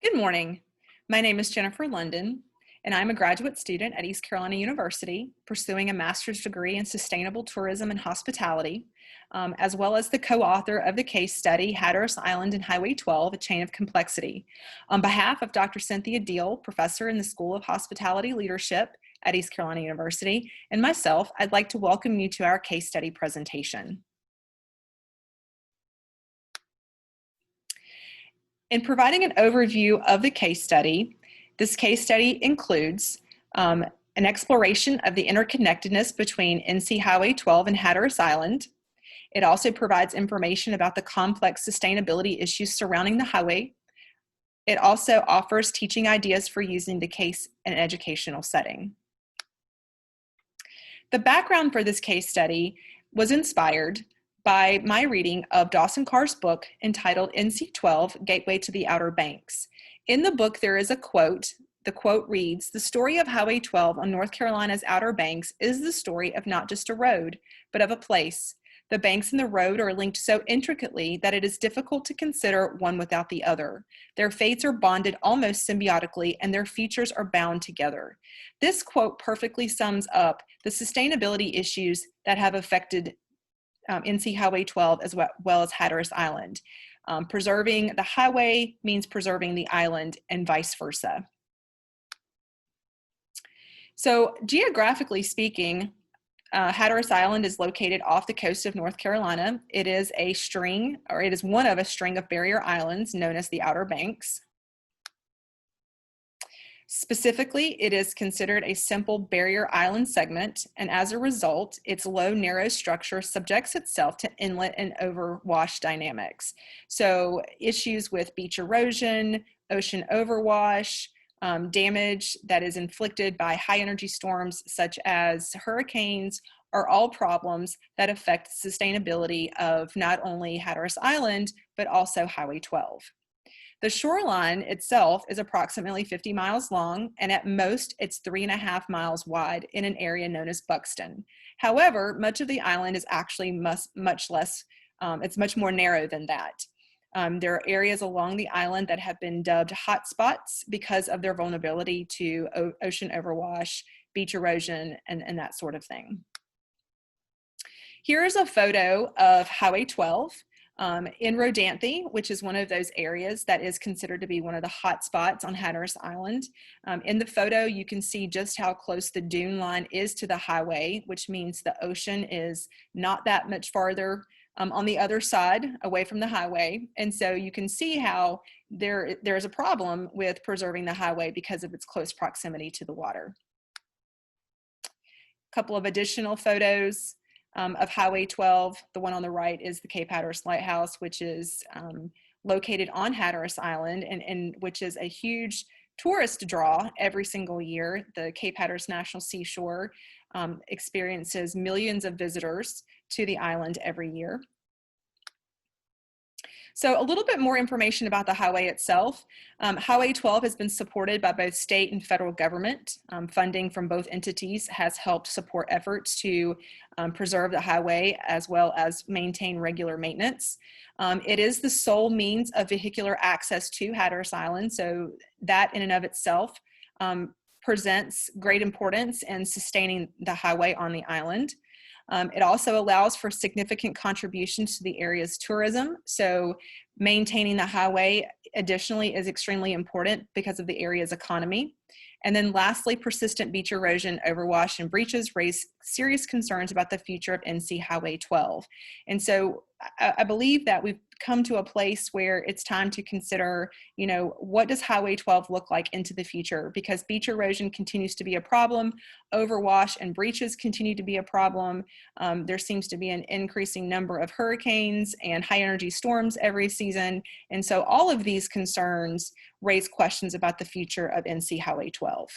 Good morning. My name is Jennifer London, and I'm a graduate student at East Carolina University pursuing a master's degree in sustainable tourism and hospitality, as well as the co-author of the case study, Hatteras Island and Highway 12, A Chain of Complexity. On behalf of Dr. Cynthia Deale, professor in the School of Hospitality Leadership at East Carolina University, and myself, I'd like to welcome you to our case study presentation. In providing an overview of the case study, this case study includes an exploration of the interconnectedness between NC Highway 12 and Hatteras Island. It also provides information about the complex sustainability issues surrounding the highway. It also offers teaching ideas for using the case in an educational setting. The background for this case study was inspired by my reading of Dawson Carr's book entitled NC-12, Gateway to the Outer Banks. In the book, there is a quote. The quote reads, "The story of Highway 12 on North Carolina's Outer Banks is the story of not just a road, but of a place. The banks and the road are linked so intricately that it is difficult to consider one without the other. Their fates are bonded almost symbiotically, and their futures are bound together." This quote perfectly sums up the sustainability issues that have affected NC Highway 12 as well as Hatteras Island. Preserving the highway means preserving the island and vice versa. So geographically speaking, Hatteras Island is located off the coast of North Carolina. It is a string, or it is one of a string of barrier islands known as the Outer Banks. Specifically, it is considered a simple barrier island segment, and as a result, its low, narrow structure subjects itself to inlet and overwash dynamics. So issues with beach erosion, ocean overwash, damage that is inflicted by high energy storms such as hurricanes are all problems that affect the sustainability of not only Hatteras Island, but also Highway 12. The shoreline itself is approximately 50 miles long, and at most it's 3.5 miles wide in an area known as Buxton. However, much of the island is actually much less, it's much more narrow than that. There are areas along the island that have been dubbed hotspots because of their vulnerability to ocean overwash, beach erosion, and that sort of thing. Here's a photo of Highway 12. In Rodanthe, which is one of those areas that is considered to be one of the hot spots on Hatteras Island. In the photo, you can see just how close the dune line is to the highway, which means the ocean is not that much farther on the other side away from the highway. And so you can see how there's a problem with preserving the highway because of its close proximity to the water. A couple of additional photos of Highway 12. The one on the right is the Cape Hatteras Lighthouse, which is located on Hatteras Island and which is a huge tourist draw every single year. The Cape Hatteras National Seashore experiences millions of visitors to the island every year. So a little bit more information about the highway itself. Highway 12 has been supported by both state and federal government. Funding from both entities has helped support efforts to preserve the highway as well as maintain regular maintenance. It is the sole means of vehicular access to Hatteras Island, so that in and of itself presents great importance in sustaining the highway on the island. It also allows for significant contributions to the area's tourism. So maintaining the highway additionally is extremely important because of the area's economy. And then lastly, persistent beach erosion, overwash, and breaches raise serious concerns about the future of NC Highway 12. And so I believe that we've come to a place where it's time to consider, you know, what does Highway 12 look like into the future? Because beach erosion continues to be a problem, overwash and breaches continue to be a problem. There seems to be an increasing number of hurricanes and high energy storms every season. And so all of these concerns raise questions about the future of NC Highway 12.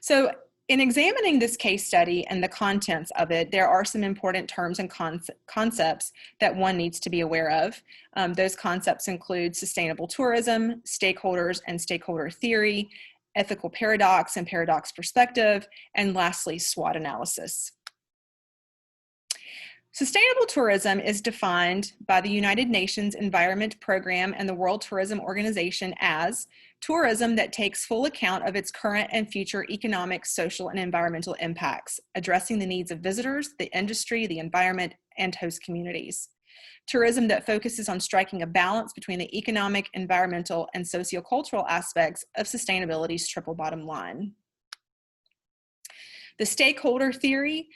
So in examining this case study and the contents of it, there are some important terms and concepts that one needs to be aware of. Those concepts include sustainable tourism, stakeholders and stakeholder theory, ethical paradox and paradox perspective, and lastly, SWOT analysis. Sustainable tourism is defined by the United Nations Environment Program and the World Tourism Organization as tourism that takes full account of its current and future economic, social, and environmental impacts, addressing the needs of visitors, the industry, the environment, and host communities. Tourism that focuses on striking a balance between the economic, environmental, and sociocultural aspects of sustainability's triple bottom line. The stakeholder theory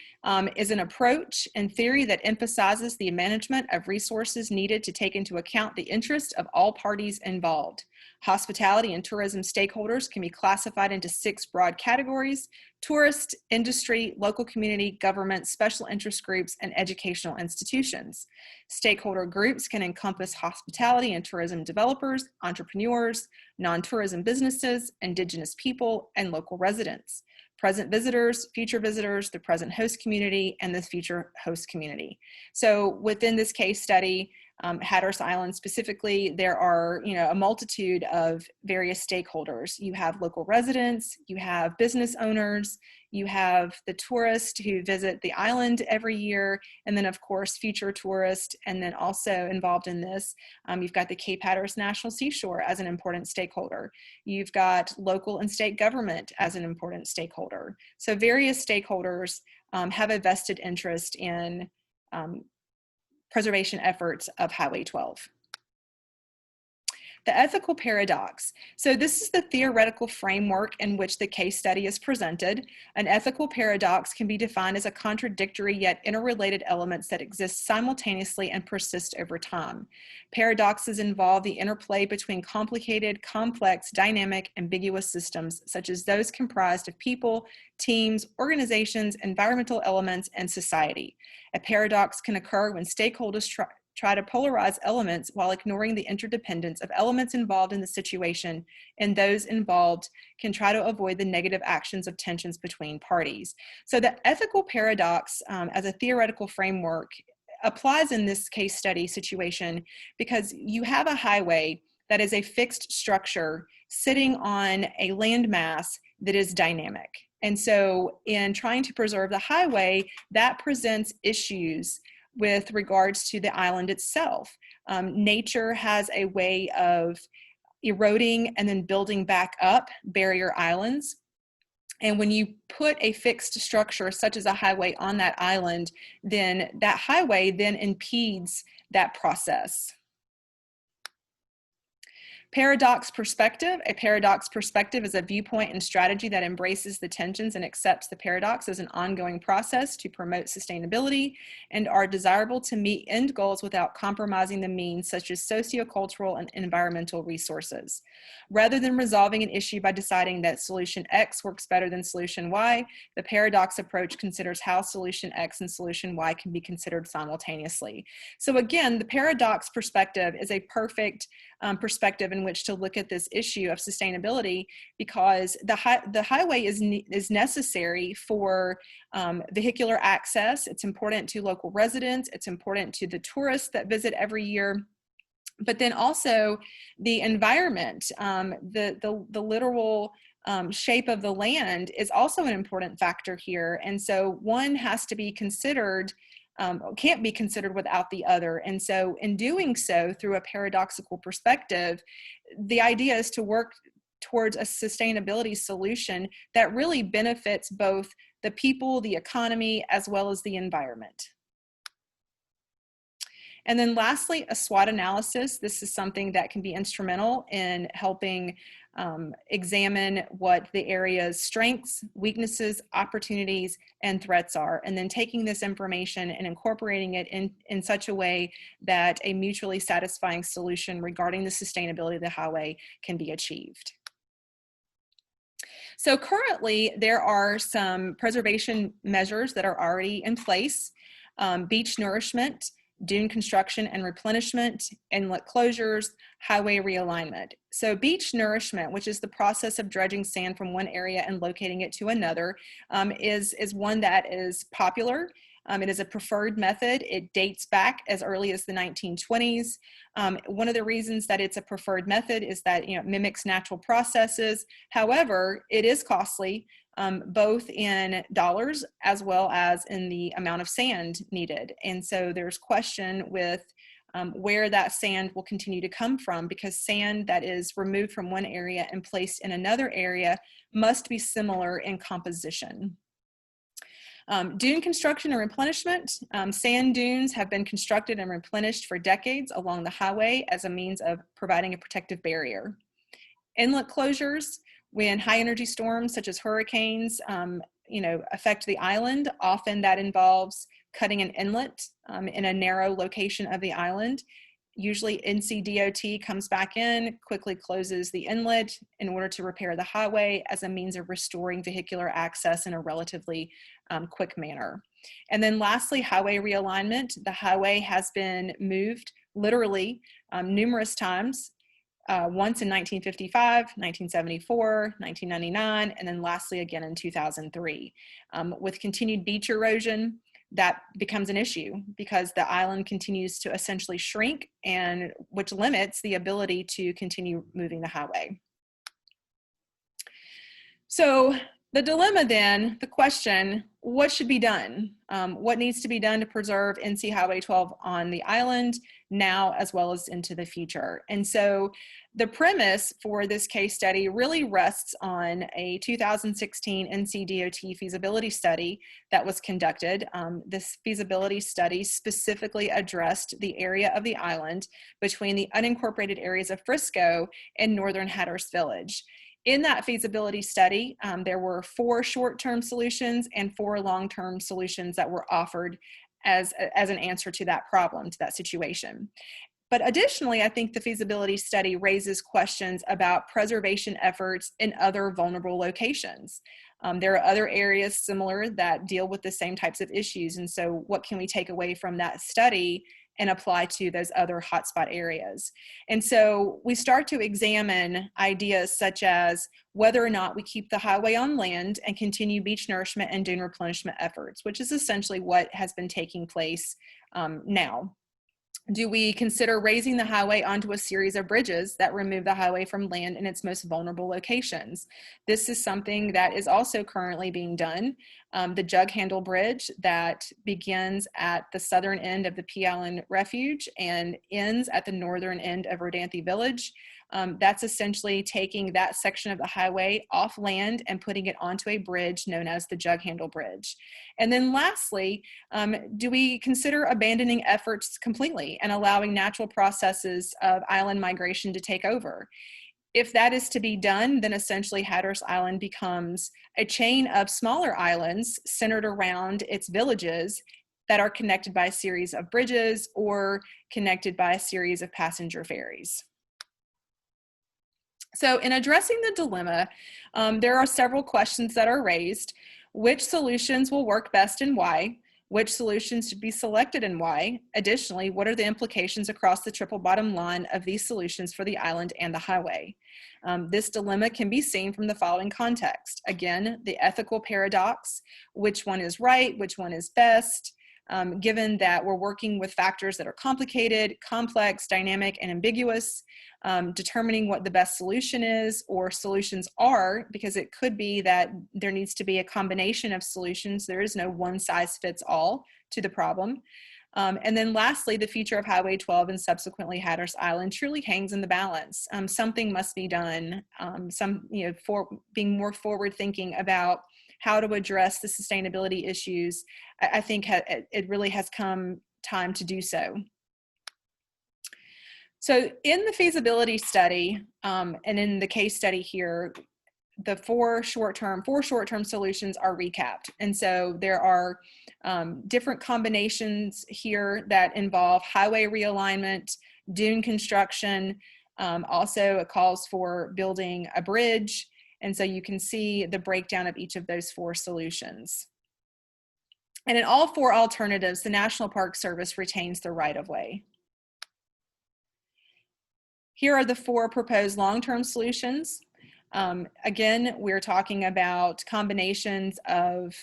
is an approach and theory that emphasizes the management of resources needed to take into account the interests of all parties involved. Hospitality and tourism stakeholders can be classified into 6 broad categories: tourist, industry, local community, government, special interest groups, and educational institutions. Stakeholder groups can encompass hospitality and tourism developers, entrepreneurs, non-tourism businesses, indigenous people, and local residents. Present visitors, future visitors, the present host community, and the future host community. So within this case study, Hatteras Island specifically, there are a multitude of various stakeholders. You have local residents, you have business owners, you have the tourists who visit the island every year, and then of course future tourists, and then also involved in this, you've got the Cape Hatteras National Seashore as an important stakeholder. You've got local and state government as an important stakeholder. So various stakeholders have a vested interest in preservation efforts of Highway 12. The ethical paradox. So this is the theoretical framework in which the case study is presented. An ethical paradox can be defined as a contradictory yet interrelated elements that exist simultaneously and persist over time. Paradoxes involve the interplay between complicated, complex, dynamic, ambiguous systems, such as those comprised of people, teams, organizations, environmental elements, and society. A paradox can occur when stakeholders try to polarize elements while ignoring the interdependence of elements involved in the situation, and those involved can try to avoid the negative actions of tensions between parties. So the ethical paradox as a theoretical framework applies in this case study situation because you have a highway that is a fixed structure sitting on a landmass that is dynamic. And so in trying to preserve the highway, that presents issues with regards to the island itself. Nature has a way of eroding and then building back up barrier islands. And when you put a fixed structure such as a highway on that island, then that highway then impedes that process. Paradox perspective. A paradox perspective is a viewpoint and strategy that embraces the tensions and accepts the paradox as an ongoing process to promote sustainability and are desirable to meet end goals without compromising the means, such as sociocultural and environmental resources. Rather than resolving an issue by deciding that solution X works better than solution Y, the paradox approach considers how solution X and solution Y can be considered simultaneously. So again, the paradox perspective is a perfect perspective in which to look at this issue of sustainability, because the highway is necessary for vehicular access. It's important to local residents. It's important to the tourists that visit every year. But then also the environment, the literal shape of the land is also an important factor here. And so one has to be considered, can't be considered without the other. And so in doing so, through a paradoxical perspective, the idea is to work towards a sustainability solution that really benefits both the people, the economy, as well as the environment. And then lastly, a SWOT analysis. This is something that can be instrumental in helping examine what the area's strengths, weaknesses, opportunities, and threats are, and then taking this information and incorporating it in such a way that a mutually satisfying solution regarding the sustainability of the highway can be achieved. So currently, there are some preservation measures that are already in place: beach nourishment, dune construction and replenishment, inlet closures, highway realignment. So beach nourishment, which is the process of dredging sand from one area and locating it to another, is one that is popular. It is a preferred method. It dates back as early as the 1920s. One of the reasons that it's a preferred method is that it mimics natural processes. However, it is costly. both in dollars as well as in the amount of sand needed. And so there's question with where that sand will continue to come from, because sand that is removed from one area and placed in another area must be similar in composition. Dune construction and replenishment. Sand dunes have been constructed and replenished for decades along the highway as a means of providing a protective barrier. Inlet closures, when high energy storms such as hurricanes affect the island, often that involves cutting an inlet in a narrow location of the island. Usually NCDOT comes back in, quickly closes the inlet in order to repair the highway as a means of restoring vehicular access in a relatively quick manner. And then lastly, highway realignment. The highway has been moved literally numerous times, once in 1955, 1974, 1999, and then lastly again in 2003. With continued beach erosion, that becomes an issue because the island continues to essentially shrink, and which limits the ability to continue moving the highway. So the dilemma then, the question, what should be done? What needs to be done to preserve NC Highway 12 on the island now as well as into the future? And so the premise for this case study really rests on a 2016 NCDOT feasibility study that was conducted. This feasibility study specifically addressed the area of the island between the unincorporated areas of Frisco and northern Hatteras Village. In that feasibility study, there were 4 short-term solutions and 4 long-term solutions that were offered as an answer to that problem, to that situation. But additionally, I think the feasibility study raises questions about preservation efforts in other vulnerable locations. There are other areas similar that deal with the same types of issues. And so what can we take away from that study and apply to those other hotspot areas? And so we start to examine ideas such as whether or not we keep the highway on land and continue beach nourishment and dune replenishment efforts, which is essentially what has been taking place now. Do we consider raising the highway onto a series of bridges that remove the highway from land in its most vulnerable locations? This is something that is also currently being done. The Jug Handle Bridge that begins at the southern end of the P Island Refuge and ends at the northern end of Rodanthe Village. That's essentially taking that section of the highway off land and putting it onto a bridge known as the Jug Handle Bridge. And then lastly, do we consider abandoning efforts completely and allowing natural processes of island migration to take over? If that is to be done, then essentially Hatteras Island becomes a chain of smaller islands centered around its villages that are connected by a series of bridges or connected by a series of passenger ferries. So in addressing the dilemma, there are several questions that are raised. Which solutions will work best and why? Which solutions should be selected and why? Additionally, what are the implications across the triple bottom line of these solutions for the island and the highway? This dilemma can be seen from the following context. Again, the ethical paradox, which one is right, which one is best? Given that we're working with factors that are complicated, complex, dynamic, and ambiguous, determining what the best solution is or solutions are, because it could be that there needs to be a combination of solutions. There is no one size fits all to the problem. And then lastly, the future of Highway 12 and subsequently Hatteras Island truly hangs in the balance. Something must be done, for being more forward thinking about how to address the sustainability issues. I think it really has come time to do so. So in the feasibility study and in the case study here, the 4 short-term solutions are recapped. And so there are different combinations here that involve highway realignment, dune construction, also it calls for building a bridge. And so you can see the breakdown of each of those 4 solutions. And in all 4 alternatives, the National Park Service retains the right-of-way. Here are the 4 proposed long-term solutions. Again, we're talking about combinations of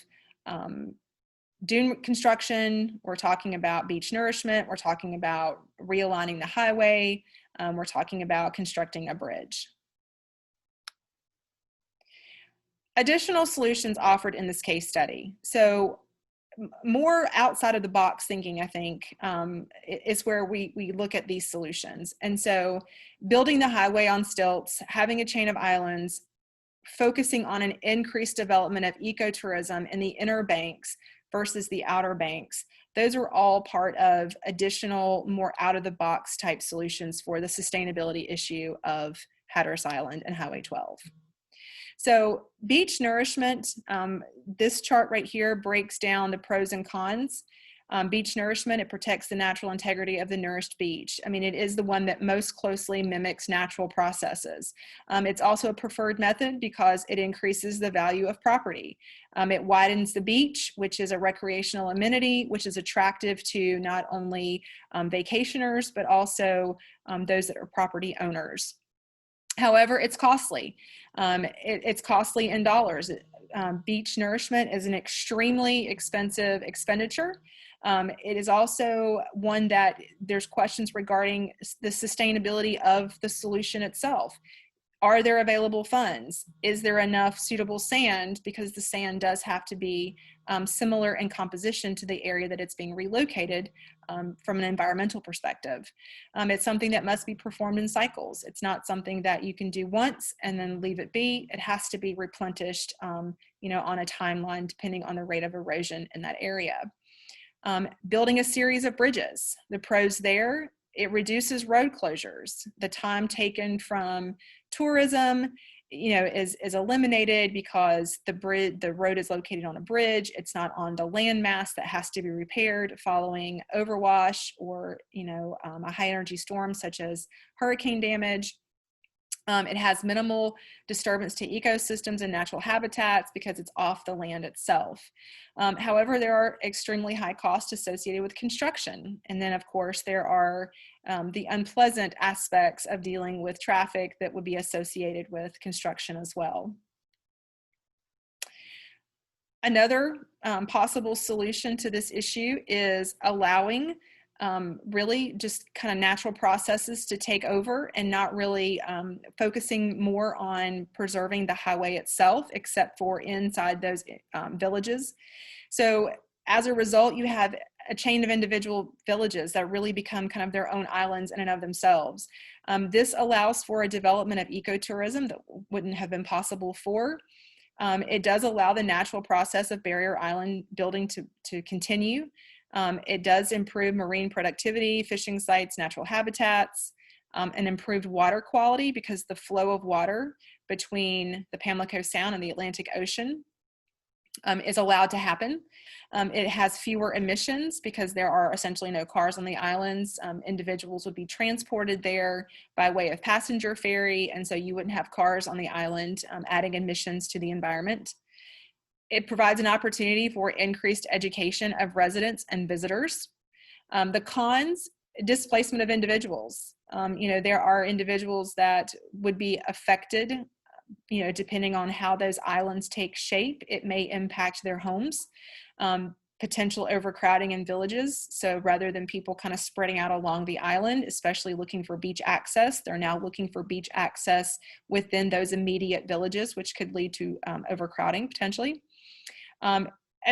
dune construction, we're talking about beach nourishment, we're talking about realigning the highway, we're talking about constructing a bridge. Additional solutions offered in this case study. So more outside of the box thinking, I think, is where we look at these solutions. And so building the highway on stilts, having a chain of islands, focusing on an increased development of ecotourism in the inner banks versus the outer banks. Those are all part of additional, more out of the box type solutions for the sustainability issue of Hatteras Island and Highway 12. So beach nourishment, this chart right here breaks down the pros and cons. Beach nourishment, it protects the natural integrity of the nourished beach. I mean, it is the one that most closely mimics natural processes. It's also a preferred method because it increases the value of property. It widens the beach, which is a recreational amenity, which is attractive to not only vacationers, but also those that are property owners. However, it's costly. It's costly in dollars. Beach nourishment is an extremely expensive expenditure. It is also one that there's questions regarding the sustainability of the solution itself. Are there available funds? Is there enough suitable sand? Because the sand does have to be similar in composition to the area that it's being relocated from an environmental perspective. It's something that must be performed in cycles. It's not something that you can do once and then leave it be. It has to be replenished, you know, on a timeline depending on the rate of erosion in that area. Building a series of bridges. The pros there, it reduces road closures. The time taken from tourism, you know, is eliminated because the road is located on a bridge. It's not on the landmass that has to be repaired following overwash or, you know, a high energy storm such as hurricane damage. It has minimal disturbance to ecosystems and natural habitats because it's off the land itself. However, there are extremely high costs associated with construction. And then, of course, there are the unpleasant aspects of dealing with traffic that would be associated with construction as well. Another possible solution to this issue is allowing really just kind of natural processes to take over and not really focusing more on preserving the highway itself, except for inside those villages. So as a result, you have a chain of individual villages that really become kind of their own islands in and of themselves. This allows for a development of ecotourism that wouldn't have been possible for. It does allow the natural process of barrier island building to continue. It does improve marine productivity, fishing sites, natural habitats, and improved water quality because the flow of water between the Pamlico Sound and the Atlantic Ocean is allowed to happen. It has fewer emissions because there are essentially no cars on the islands. Individuals would be transported there by way of passenger ferry, and so you wouldn't have cars on the island adding emissions to the environment. It provides an opportunity for increased education of residents and visitors. The cons, displacement of individuals. You know, there are individuals that would be affected, you know, depending on how those islands take shape. It may impact their homes. Potential overcrowding in villages. So rather than people kind of spreading out along the island, especially looking for beach access, they're now looking for beach access within those immediate villages, which could lead to overcrowding potentially. And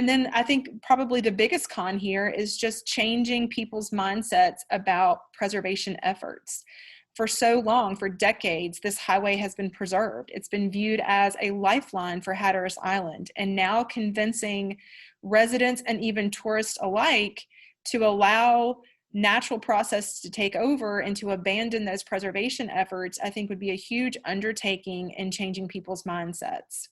then I think probably the biggest con here is just changing people's mindsets about preservation efforts. For so long, for decades, this highway has been preserved. It's been viewed as a lifeline for Hatteras Island, and now convincing residents and even tourists alike to allow natural process to take over and to abandon those preservation efforts, I think would be a huge undertaking in changing people's mindsets.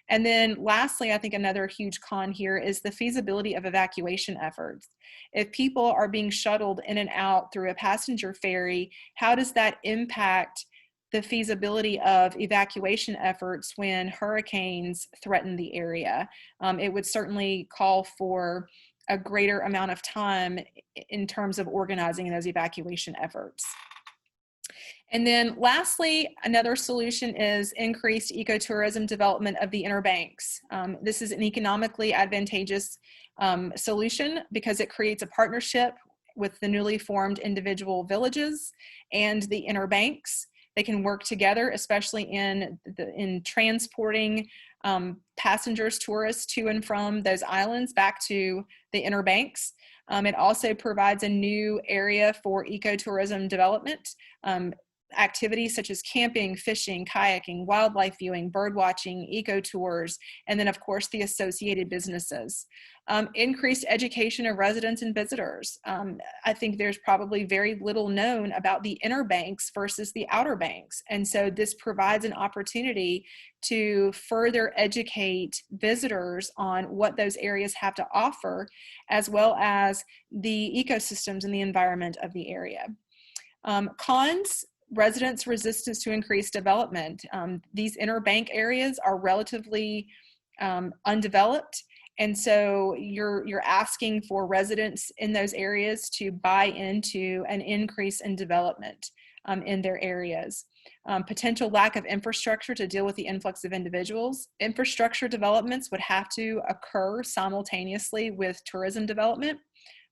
And then lastly, I think another huge con here is the feasibility of evacuation efforts. If people are being shuttled in and out through a passenger ferry, how does that impact the feasibility of evacuation efforts when hurricanes threaten the area? It would certainly call for a greater amount of time in terms of organizing those evacuation efforts. And then lastly, another solution is increased ecotourism development of the inner banks. This is an economically advantageous solution because it creates a partnership with the newly formed individual villages and the inner banks. They can work together, especially in transporting passengers, tourists to and from those islands back to the Inner Banks. It also provides a new area for ecotourism development. Activities such as camping, fishing, kayaking, wildlife viewing, bird watching, eco tours, and then of course the associated businesses. Increased education of residents and visitors. I think there's probably very little known about the Inner Banks versus the Outer Banks. And so this provides an opportunity to further educate visitors on what those areas have to offer, as well as the ecosystems and the environment of the area. Cons: residents' resistance to increased development. These inner bank areas are relatively undeveloped, and so you're asking for residents in those areas to buy into an increase in development in their areas. Potential lack of infrastructure to deal with the influx of individuals. Infrastructure developments would have to occur simultaneously with tourism development.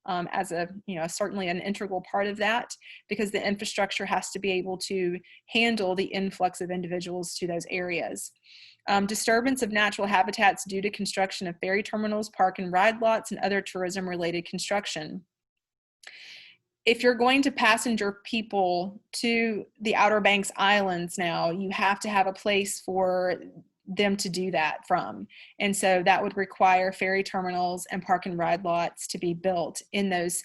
As a, certainly an integral part of that, because the infrastructure has to be able to handle the influx of individuals to those areas. Disturbance of natural habitats due to construction of ferry terminals, park and ride lots, and other tourism related construction. If you're going to passenger people to the Outer Banks Islands now, you have to have a place for them to do that from. And so that would require ferry terminals and park and ride lots to be built in those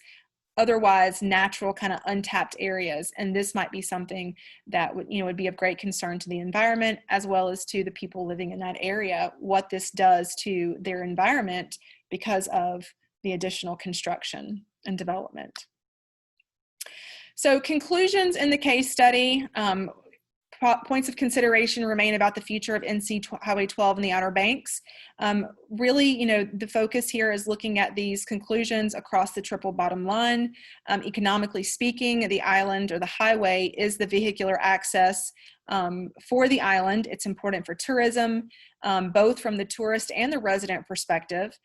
otherwise natural kind of untapped areas. And this might be something that would be of great concern to the environment, as well as to the people living in that area, what this does to their environment because of the additional construction and development. So conclusions in the case study. Points of consideration remain about the future of NC Highway 12 and the Outer Banks. Really, the focus here is looking at these conclusions across the triple bottom line. Economically speaking, the island or the highway is the vehicular access for the island. It's important for tourism, both from the tourist and the resident perspective.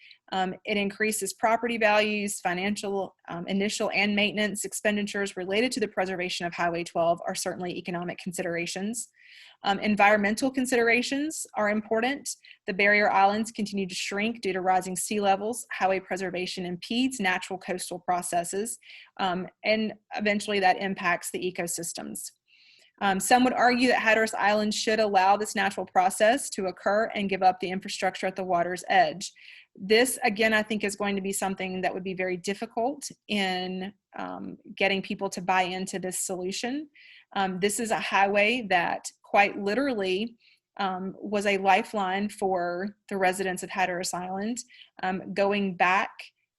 It increases property values, financial, initial and maintenance expenditures related to the preservation of Highway 12 are certainly economic considerations. Environmental considerations are important. The barrier islands continue to shrink due to rising sea levels. Highway preservation impedes natural coastal processes, and eventually that impacts the ecosystems. Some would argue that Hatteras Island should allow this natural process to occur and give up the infrastructure at the water's edge. This, again, I think is going to be something that would be very difficult in getting people to buy into this solution. This is a highway that quite literally was a lifeline for the residents of Hatteras Island, going back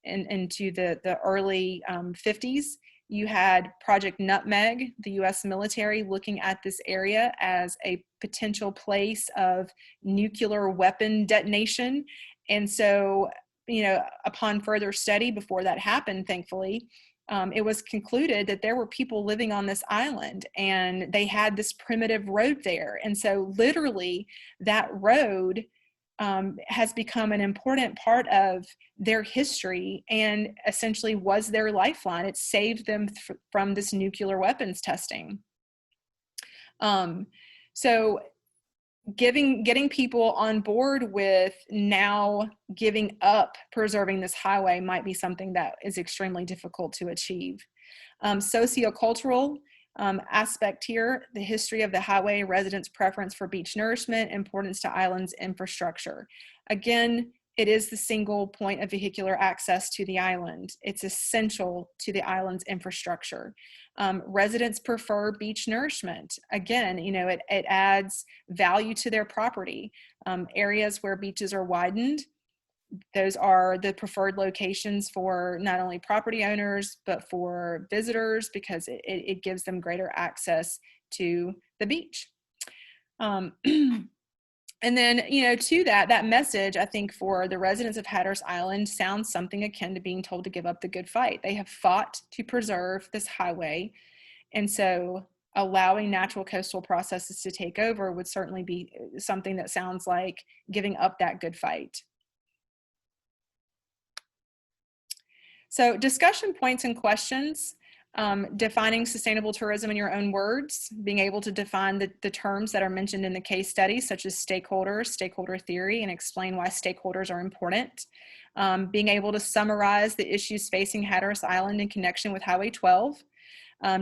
into the early 50s. You had Project Nutmeg, the US military, looking at this area as a potential place of nuclear weapon detonation. And so, upon further study before that happened, thankfully, it was concluded that there were people living on this island and they had this primitive road there. And so literally that road has become an important part of their history and essentially was their lifeline. It saved them from this nuclear weapons testing. So getting people on board with now giving up preserving this highway might be something that is extremely difficult to achieve. Sociocultural aspect here, the history of the highway, residents' preference for beach nourishment, importance to islands infrastructure. Again, it is the single point of vehicular access to the island. It's essential to the island's infrastructure. Residents prefer beach nourishment. Again, it adds value to their property. Areas where beaches are widened, those are the preferred locations for not only property owners, but for visitors, because it gives them greater access to the beach. And then, to that message, I think for the residents of Hatteras Island sounds something akin to being told to give up the good fight. They have fought to preserve this highway. And so allowing natural coastal processes to take over would certainly be something that sounds like giving up that good fight. So discussion points and questions. Defining sustainable tourism in your own words, being able to define the terms that are mentioned in the case study, such as stakeholders, stakeholder theory, and explain why stakeholders are important. Being able to summarize the issues facing Hatteras Island in connection with Highway 12.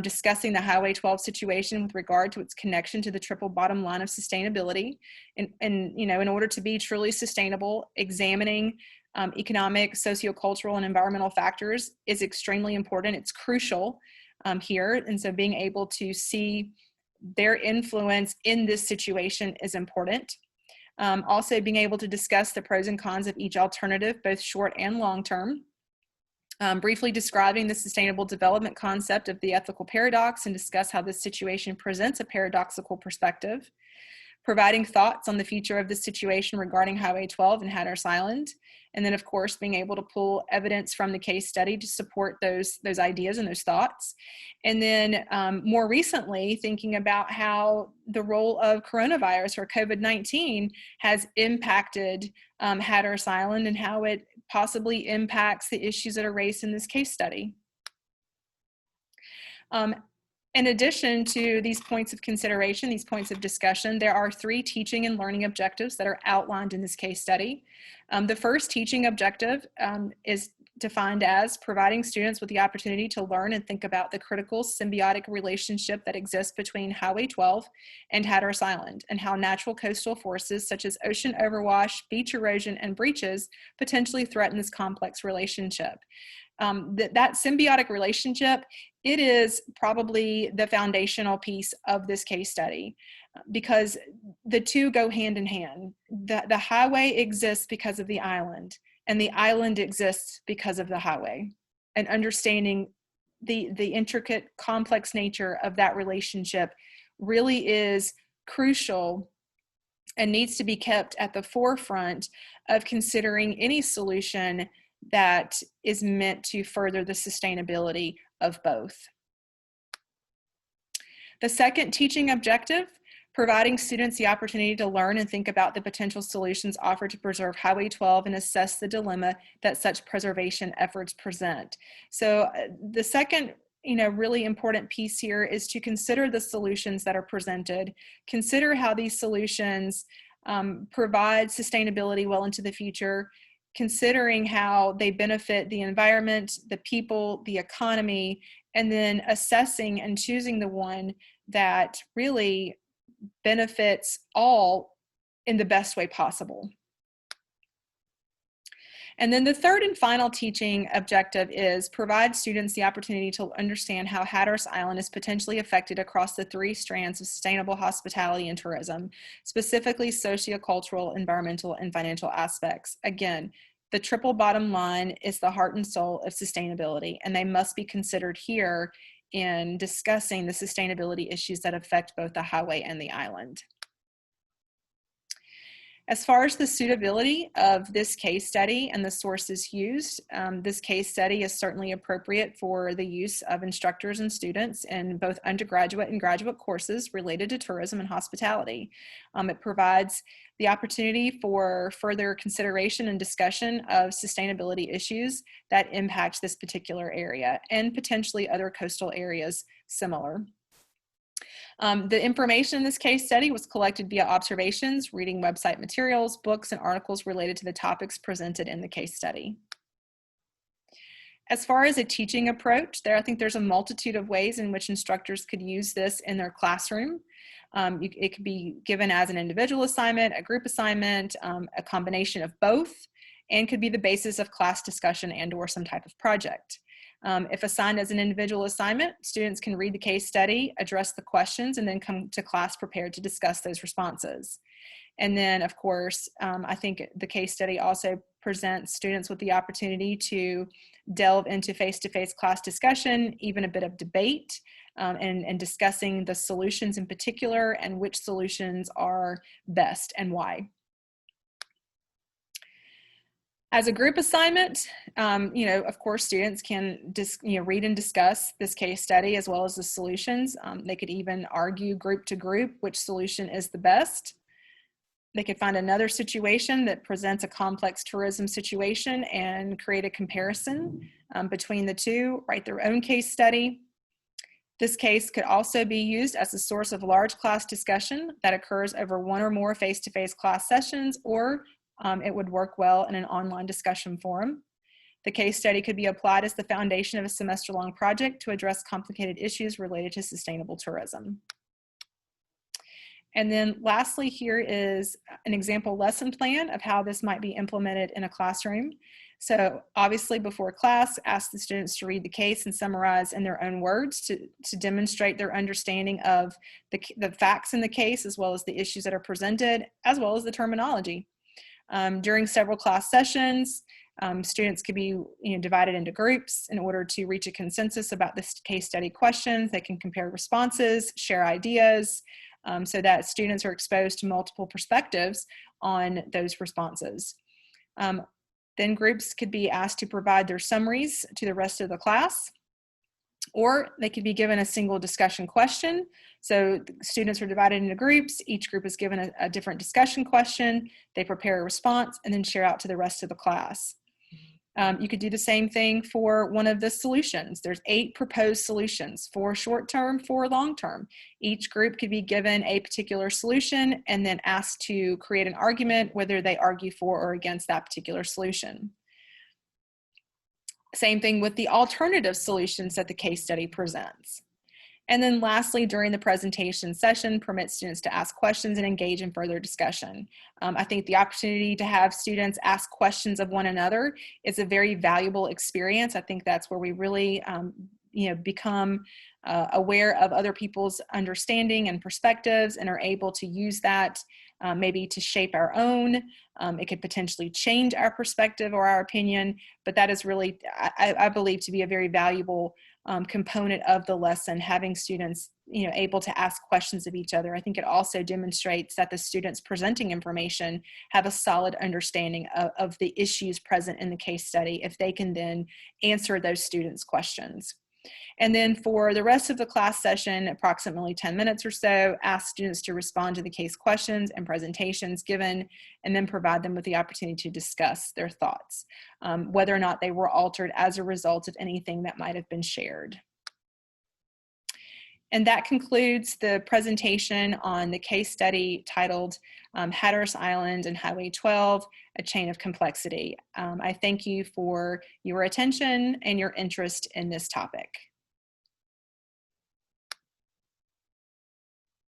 Discussing the Highway 12 situation with regard to its connection to the triple bottom line of sustainability. And you know, in order to be truly sustainable, examining economic, sociocultural, and environmental factors is extremely important. It's crucial here. And so being able to see their influence in this situation is important. Also being able to discuss the pros and cons of each alternative, both short and long term. Briefly describing the sustainable development concept of the ethical paradox and discuss how this situation presents a paradoxical perspective. Providing thoughts on the future of the situation regarding Highway 12 and Hatteras Island. And then, of course, being able to pull evidence from the case study to support those ideas and those thoughts. And then more recently, thinking about how the role of coronavirus or COVID-19 has impacted Hatteras Island and how it possibly impacts the issues that are raised in this case study. In addition to these points of consideration, these points of discussion, there are 3 teaching and learning objectives that are outlined in this case study. The first teaching objective is defined as providing students with the opportunity to learn and think about the critical symbiotic relationship that exists between Highway 12 and Hatteras Island, and how natural coastal forces such as ocean overwash, beach erosion, and breaches potentially threaten this complex relationship. That symbiotic relationship, it is probably the foundational piece of this case study because the two go hand in hand. The highway exists because of the island, and the island exists because of the highway. And understanding the intricate, complex nature of that relationship really is crucial and needs to be kept at the forefront of considering any solution that is meant to further the sustainability of both. The second teaching objective, providing students the opportunity to learn and think about the potential solutions offered to preserve Highway 12 and assess the dilemma that such preservation efforts present. So the second really important piece here is to consider the solutions that are presented, consider how these solutions provide sustainability well into the future, considering how they benefit the environment, the people, the economy, and then assessing and choosing the one that really benefits all in the best way possible. And then the third and final teaching objective is provide students the opportunity to understand how Hatteras Island is potentially affected across the 3 strands of sustainable hospitality and tourism, specifically sociocultural, environmental, and financial aspects. Again, the triple bottom line is the heart and soul of sustainability, and they must be considered here in discussing the sustainability issues that affect both the highway and the island. As far as the suitability of this case study and the sources used, this case study is certainly appropriate for the use of instructors and students in both undergraduate and graduate courses related to tourism and hospitality. It provides the opportunity for further consideration and discussion of sustainability issues that impact this particular area and potentially other coastal areas similar. The information in this case study was collected via observations, reading website materials, books, and articles related to the topics presented in the case study. As far as a teaching approach, I think there's a multitude of ways in which instructors could use this in their classroom. It could be given as an individual assignment, a group assignment, a combination of both, and could be the basis of class discussion and/or some type of project. If assigned as an individual assignment, students can read the case study, address the questions, and then come to class prepared to discuss those responses. And then, of course, I think the case study also presents students with the opportunity to delve into face-to-face class discussion, even a bit of debate, and discussing the solutions in particular and which solutions are best and why. As a group assignment, of course, students can read and discuss this case study as well as the solutions. They could even argue group to group which solution is the best. They could find another situation that presents a complex tourism situation and create a comparison between the two, write their own case study, This case could also be used as a source of large class discussion that occurs over one or more face-to-face class sessions, or it would work well in an online discussion forum. The case study could be applied as the foundation of a semester-long project to address complicated issues related to sustainable tourism. And then lastly, here is an example lesson plan of how this might be implemented in a classroom. So obviously before class, ask the students to read the case and summarize in their own words to demonstrate their understanding of the facts in the case, as well as the issues that are presented, as well as the terminology. During several class sessions, students could be divided into groups in order to reach a consensus about this case study questions. They can compare responses, share ideas, so that students are exposed to multiple perspectives on those responses. Then groups could be asked to provide their summaries to the rest of the class, or they could be given a single discussion question. So students are divided into groups. Each group is given a different discussion question. They prepare a response and then share out to the rest of the class. You could do the same thing for one of the solutions. There's 8 proposed solutions, 4 short-term, 4 long-term. Each group could be given a particular solution and then asked to create an argument, whether they argue for or against that particular solution. Same thing with the alternative solutions that the case study presents. And then lastly, during the presentation session, permit students to ask questions and engage in further discussion. I think the opportunity to have students ask questions of one another is a very valuable experience. I think that's where we really become aware of other people's understanding and perspectives and are able to use that maybe to shape our own. It could potentially change our perspective or our opinion, but that is really, I believe, to be a very valuable component of the lesson, having students able to ask questions of each other. I think it also demonstrates that the students presenting information have a solid understanding of the issues present in the case study if they can then answer those students' questions. And then for the rest of the class session, approximately 10 minutes or so, ask students to respond to the case questions and presentations given, and then provide them with the opportunity to discuss their thoughts, whether or not they were altered as a result of anything that might have been shared. And that concludes the presentation on the case study titled Hatteras Island and Highway 12, A Chain of Complexity. I thank you for your attention and your interest in this topic.